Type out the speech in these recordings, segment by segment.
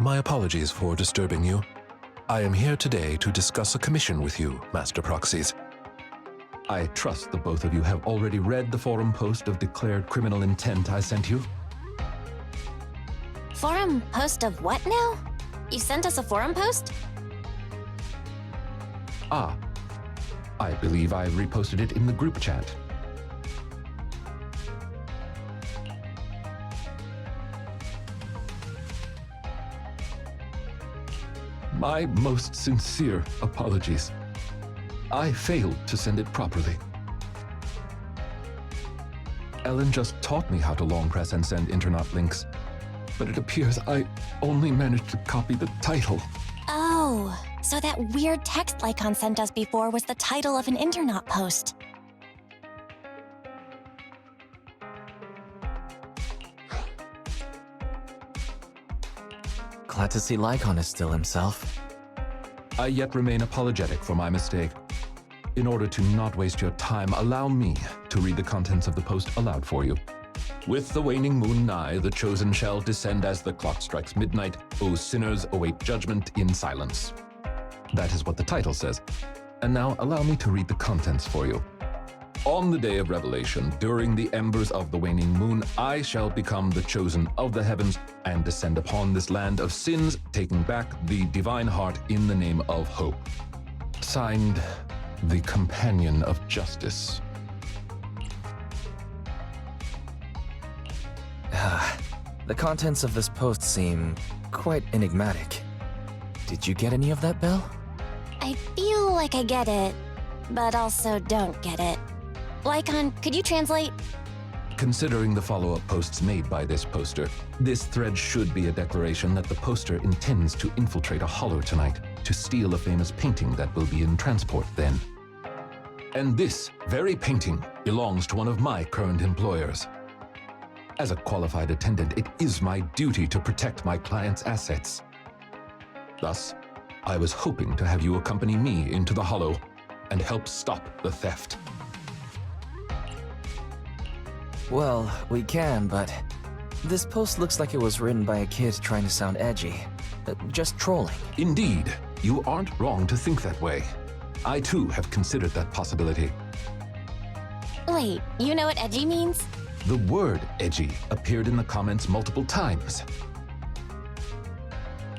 My apologies for disturbing you. I am here today to discuss a commission with you, Master Proxies. I trust the both of you have already read the forum post of declared criminal intent I sent you. Forum post of what now? You sent us a forum post? Ah, I believe I reposted it in the group chat. My most sincere apologies. I failed to send it properly. Ellen just taught me how to long press and send internet links, but it appears I only managed to copy the title. Oh, so that weird text Lycaon sent us before was the title of an internet post. Glad to see Lycaon is still himself. I yet remain apologetic for my mistake. In order to not waste your time, allow me to read the contents of the post aloud for you. With the waning moon nigh, the chosen shall descend as the clock strikes midnight. O sinners, await judgment in silence. That is what the title says. And now allow me to read the contents for you. On the day of revelation, during the embers of the waning moon, I shall become the chosen of the heavens and descend upon this land of sins, taking back the divine heart in the name of hope. Signed, the Companion of Justice. The contents of this post seem quite enigmatic. Did you get any of that, Belle? I feel like I get it, but also don't get it. Lycaon, could you translate? Considering the follow-up posts made by this poster, this thread should be a declaration that the poster intends to infiltrate a hollow tonight to steal a famous painting that will be in transport then. And this very painting belongs to one of my current employers. As a qualified attendant, it is my duty to protect my client's assets. Thus, I was hoping to have you accompany me into the hollow and help stop the theft. Well, we can, but this post looks like it was written by a kid trying to sound edgy. Just trolling. Indeed, you aren't wrong to think that way. I too have considered that possibility. Wait, you know what edgy means? The word edgy appeared in the comments multiple times.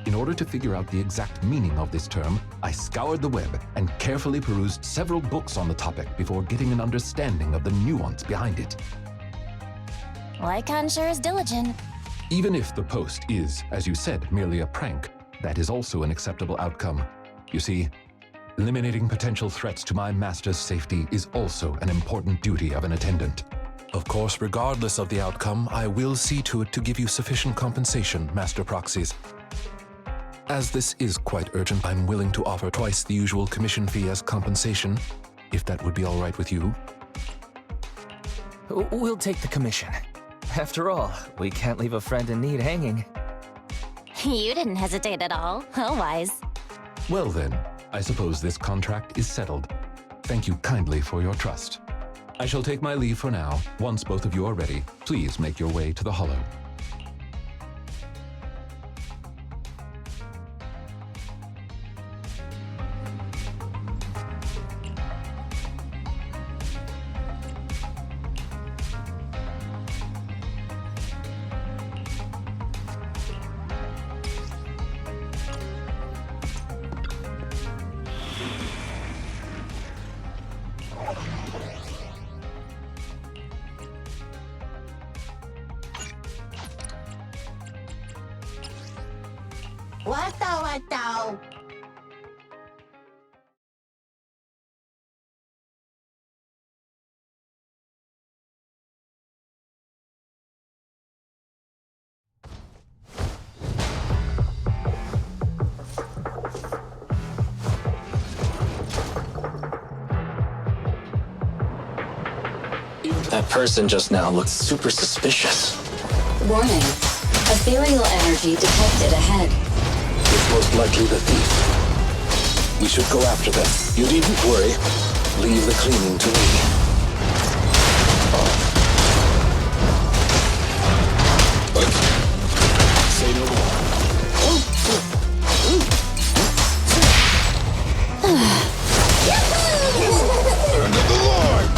In order to figure out the exact meaning of this term, I scoured the web and carefully perused several books on the topic before getting an understanding of the nuance behind it. Lycaon sure is diligent. Even if the post is, as you said, merely a prank, that is also an acceptable outcome. You see, eliminating potential threats to my master's safety is also an important duty of an attendant. Of course, regardless of the outcome, I will see to it to give you sufficient compensation, Master Proxies. As this is quite urgent, I'm willing to offer twice the usual commission fee as compensation, if that would be all right with you. We'll take the commission. After all, we can't leave a friend in need hanging. You didn't hesitate at all. How wise. Well then, I suppose this contract is settled. Thank you kindly for your trust. I shall take my leave for now. Once both of you are ready, please make your way to the hollow. What? That person just now looked super suspicious. Warning. Ethereal energy detected ahead. It's most likely the thief. We should go after them. You needn't worry. Leave the cleaning to me. Say no more. End of the line!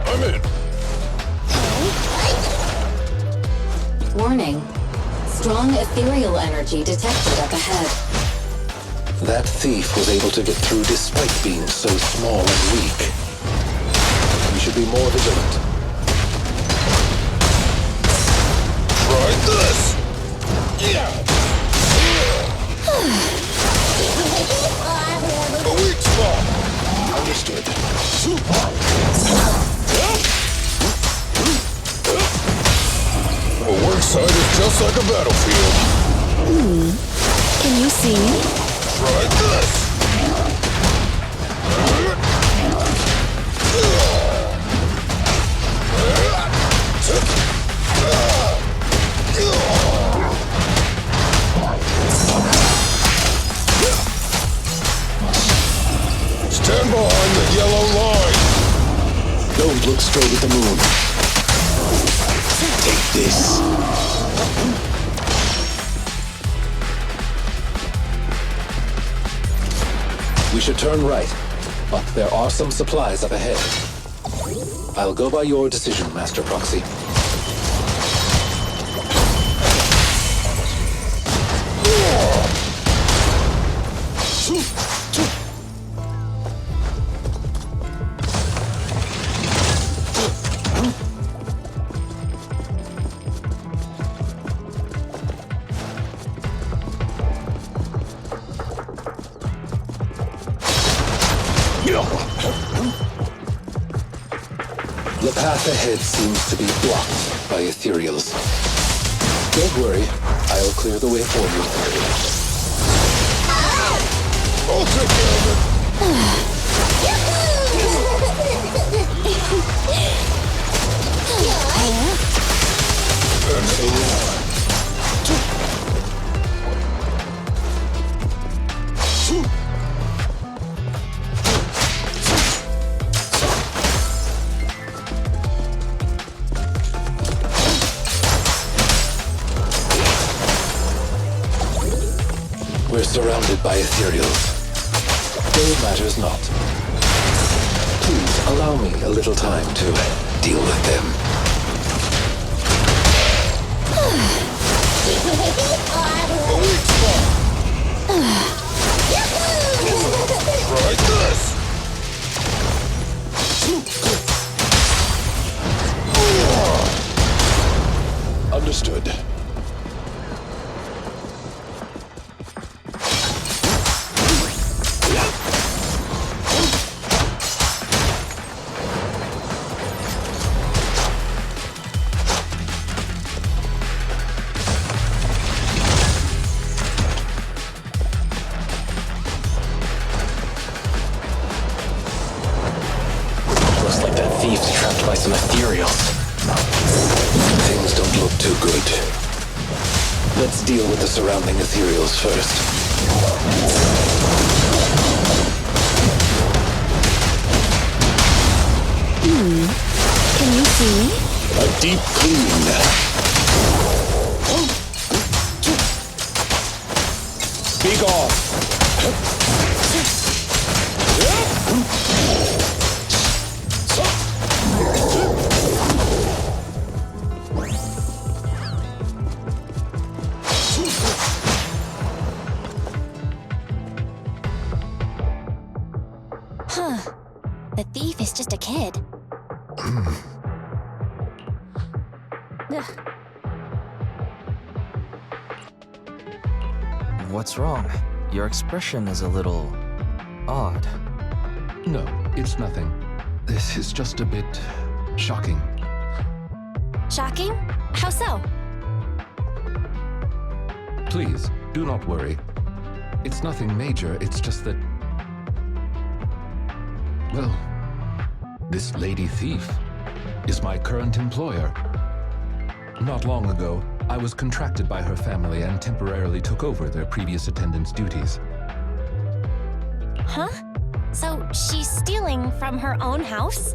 I'm in. Warning. Strong ethereal energy detected up ahead. That thief was able to get through despite being so small and weak. We should be more vigilant. Try this! Yeah! A weak spot! Understood. Well, one side is just like a battlefield. Can you see? Try this! Stand behind the yellow line! Don't look straight at the moon. Take this. We should turn right, but there are some supplies up ahead. I'll go by your decision, Master Proxy. The path ahead seems to be blocked by ethereals. Don't worry, I'll clear the way for you. I'll take care of it! End of the line! We're surrounded by ethereals. Though it matters not. Please allow me a little time to deal with them. A weak spot! Try this! Understood. Looks like that thief's trapped by some ethereals. Things don't look too good. Let's deal with the surrounding ethereals first. Can you see? A deep clean. Be gone. Huh. The thief is just a kid. Ugh. What's wrong? Your expression is a little odd. No, it's nothing. This is just a bit shocking. Shocking? How so? Please, do not worry. It's nothing major, it's just that... Well, this lady thief is my current employer. Not long ago, I was contracted by her family and temporarily took over their previous attendant's duties. Huh? So she's stealing from her own house?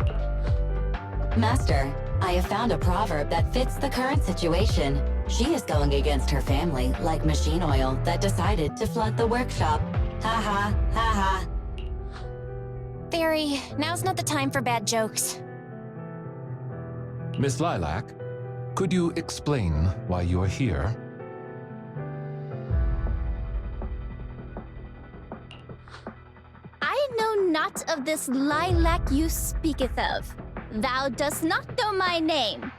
Master, I have found a proverb that fits the current situation. She is going against her family like machine oil that decided to flood the workshop. Ha ha, ha ha. Theory, now's not the time for bad jokes. Miss Lilac, could you explain why you are here? I know not of this lilac you speaketh of. Thou dost not know my name.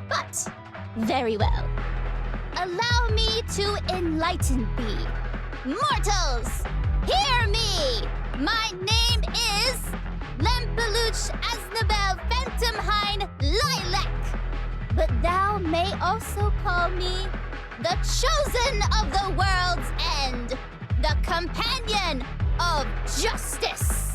But, very well. Allow me to enlighten thee. Mortals, hear me! My name is Lempeluch Asnabel Phantomhine Lilac. But thou may also call me the Chosen of the World's End, the Companion of Justice.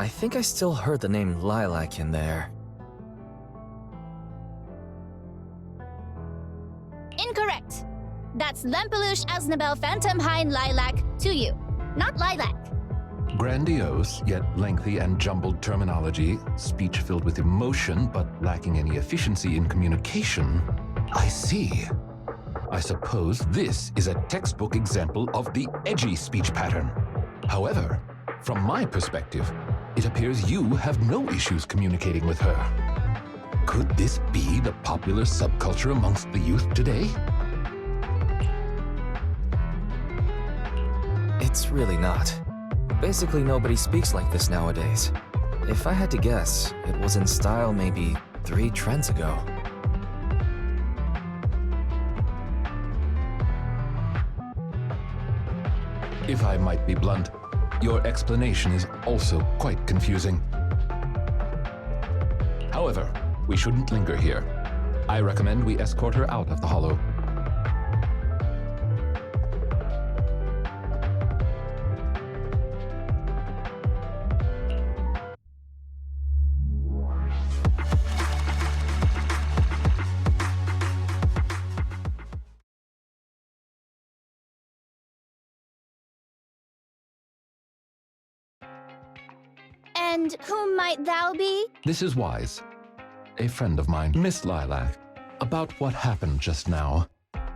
I think I still heard the name Lilac in there. Incorrect. That's Lempeluch Asnabel Phantomhine Lilac to you, not Lilac. Grandiose, yet lengthy and jumbled terminology, speech filled with emotion but lacking any efficiency in communication. I see. I suppose this is a textbook example of the edgy speech pattern. However, from my perspective, it appears you have no issues communicating with her. Could this be the popular subculture amongst the youth today? It's really not. Basically, nobody speaks like this nowadays. If I had to guess, it was in style maybe 3 trends ago. If I might be blunt, your explanation is also quite confusing. However, we shouldn't linger here. I recommend we escort her out of the hollow. And whom might thou be? This is Wise, a friend of mine. Miss Lilac, about what happened just now.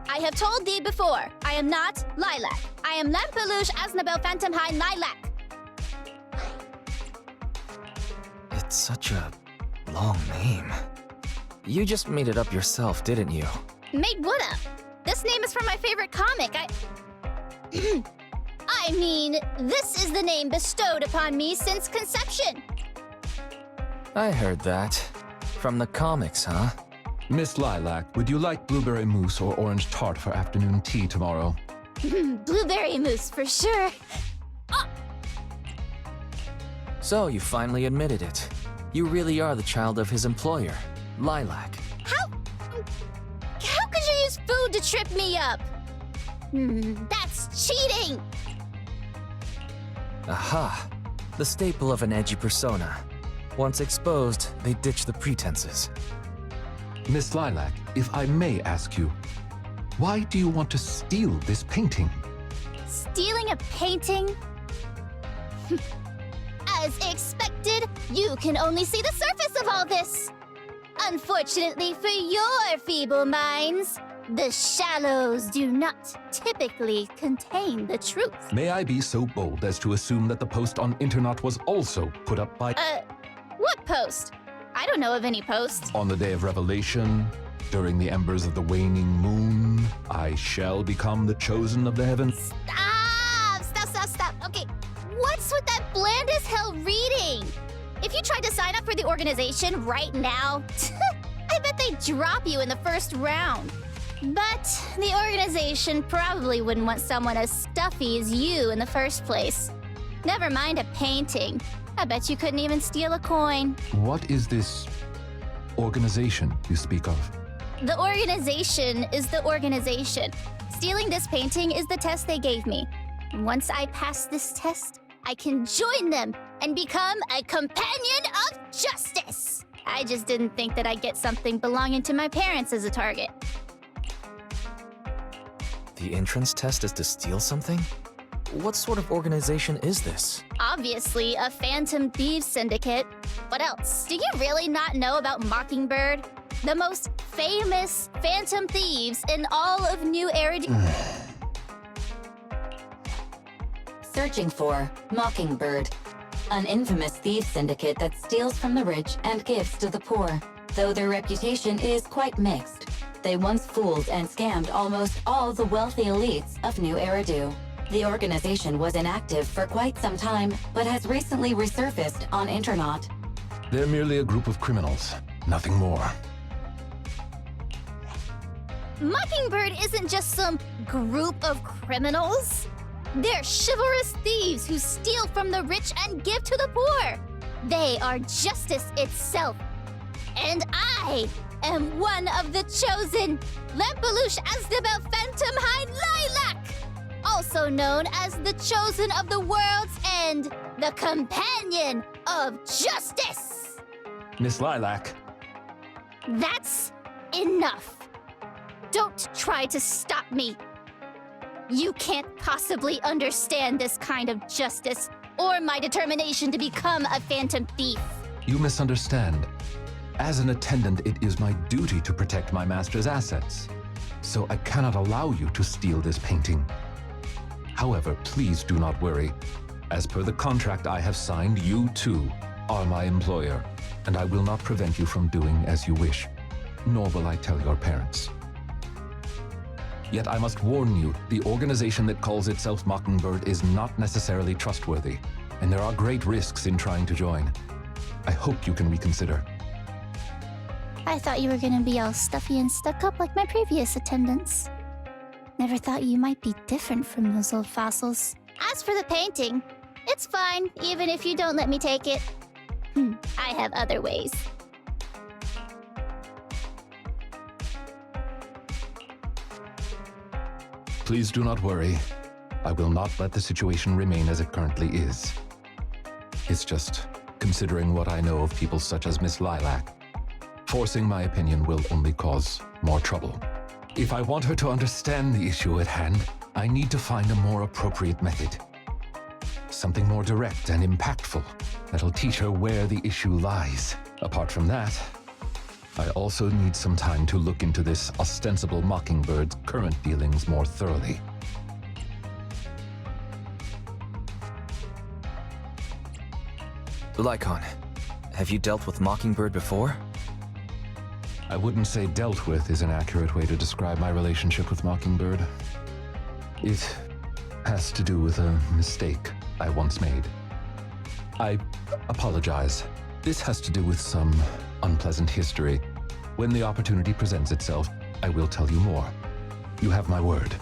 I have told thee before, I am not Lilac. I am Lempeluch Asnabel Phantomhine Lilac. It's such a long name. You just made it up yourself, didn't you? Made what up? This name is from my favorite comic. I mean, this is the name bestowed upon me since conception. I heard that. From the comics, huh? Miss Lilac, would you like blueberry mousse or orange tart for afternoon tea tomorrow? Blueberry mousse for sure. So you finally admitted it. You really are the child of his employer, Lilac. How could you use food to trip me up? That's cheating! Aha! The staple of an edgy persona. Once exposed, they ditch the pretenses. Miss Lilac, if I may ask you, why do you want to steal this painting? Stealing a painting? As expected, you can only see the surface of all this. Unfortunately for your feeble minds, the shallows do not typically contain the truth. May I be so bold as to assume that the post on internet was also put up by... What post? I don't know of any post. On the day of revelation, during the embers of the waning moon, I shall become the chosen of the heavens. Stop. Okay, what's with that bland as hell reading? If you tried to sign up for the organization right now, I bet they'd drop you in the first round. But the organization probably wouldn't want someone as stuffy as you in the first place. Never mind a painting. I bet you couldn't even steal a coin. What is this organization you speak of? The organization is the organization. Stealing this painting is the test they gave me. Once I pass this test, I can join them and become a companion of justice. I just didn't think that I'd get something belonging to my parents as a target. The entrance test is to steal something? what sort of organization is this? Obviously, a Phantom Thieves Syndicate. What else? Do you really not know about Mockingbird? The most famous Phantom Thieves in all of New Era. Searching for Mockingbird, an infamous thief syndicate that steals from the rich and gives to the poor. Though their reputation is quite mixed, they once fooled and scammed almost all the wealthy elites of New Eridu. The organization was inactive for quite some time, but has recently resurfaced on Internet. They're merely a group of criminals, nothing more. Mockingbird isn't just some group of criminals. They're chivalrous thieves who steal from the rich and give to the poor. They are justice itself. And I am one of the chosen, Lampeluche Asdabel Phantom Hind Lilac, also known as the Chosen of the World's End, the Companion of Justice. Miss Lilac, That's enough. Don't try to stop me. You can't possibly understand this kind of justice or my determination to become a phantom thief. you misunderstand. As an attendant, it is my duty to protect my master's assets. So I cannot allow you to steal this painting. However, please do not worry. As per the contract I have signed, you too are my employer, and I will not prevent you from doing as you wish, nor will I tell your parents. Yet I must warn you, the organization that calls itself Mockingbird is not necessarily trustworthy, and there are great risks in trying to join. I hope you can reconsider. I thought you were gonna be all stuffy and stuck up like my previous attendants. Never thought you might be different from those old fossils. As for the painting, it's fine, even if you don't let me take it. I have other ways. Please do not worry. I will not let the situation remain as it currently is. It's just, considering what I know of people such as Miss Lilac, forcing my opinion will only cause more trouble. If I want her to understand the issue at hand, I need to find a more appropriate method. Something more direct and impactful that'll teach her where the issue lies. Apart from that, I also need some time to look into this ostensible Mockingbird's current dealings more thoroughly. Lycaon, have you dealt with Mockingbird before? I wouldn't say dealt with is an accurate way to describe my relationship with Mockingbird. It has to do with a mistake I once made. I apologize. This has to do with some unpleasant history. When the opportunity presents itself, I will tell you more. You have my word.